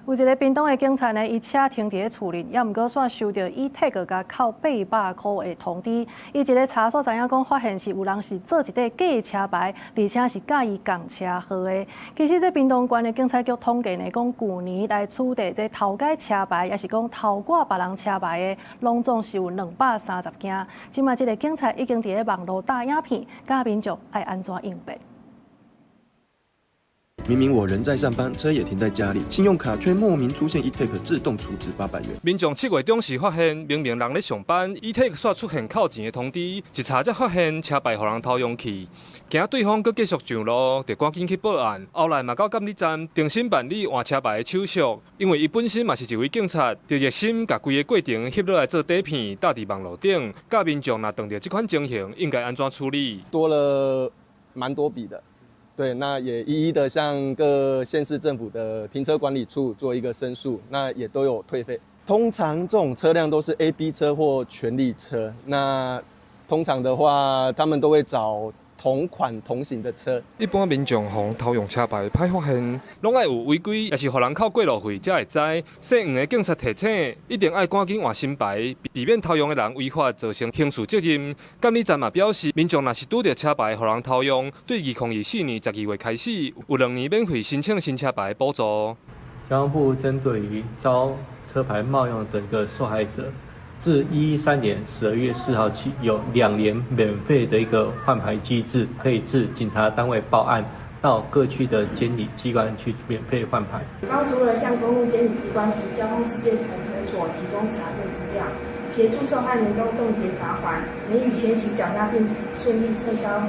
有一個屏東的警察呢，伊車停佇咧厝裡，也毋過煞收到e-tag甲扣800塊的通知。伊一個查所知影講，發現是有人是做一塊假的車牌，而且是甲伊共車號的。其實這屏東縣的警察局統計呢，講舊年來處理這偷改車牌，也是講偷掛別人車牌的，攏總是有230件。即馬這個警察已經佇咧網絡打影片，教民眾愛安怎應變。明明我人在上班，車也停在家裡，信用卡卻莫名出現 e-tag 自動儲值800元。民眾7月中時發現，明明人咧上班 ，e-tag 煞出現扣錢的通知，一查才發現車牌互人偷用去，驚對方佫繼續上路，就趕緊去報案。後來嘛到監理站重新辦理換車牌的手續，因為伊本身嘛是一位警察，就熱心甲規個過程翕落來做底片，搭佇網絡頂，教民眾若碰到這款情形，應該安怎處理？多了蠻多筆的。對，那也一一的向各縣市政府的停車管理處做一個申訴，那也都有退費。通常這種車輛都是 A、B 車或權利車，那通常的話，他們都會找同款同型的車。一般民眾互偷用車牌，歹發現，攏愛有違規，也是互人扣過路費才會知。姓黃的警察提醒，一定愛趕緊換新牌，避免偷用的人違法造成刑事責任。監理站嘛表示，民眾若是拄到車牌互人偷用，對2024年12月開始，有2年免費申請新車牌補助。交通部針對於遭車牌冒用的一個受害者，自113年12月4號起，有2年免費的一個換牌機制，可以至警察單位報案，到各區的監理機關去免費換牌。剛除了向公路監理機關及交通事件裁核所提供查證資料，協助受害民眾凍結罰款，免予先行繳納並順利撤銷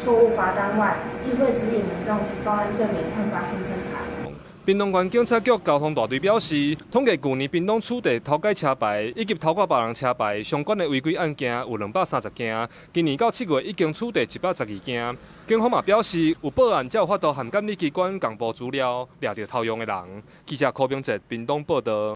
錯誤罰單外，亦會指引民眾持報案證明換發新車牌。屏東縣警察局交通大隊表示，統計舊年屏東處地偷改車牌以及偷掛別人車牌相關的違規案件有230件，今年到7月已經處地112件。警方嘛表示，有報案才有法度和監理機關公布資料，抓到偷用的人。記者柯秉哲，屏東報道。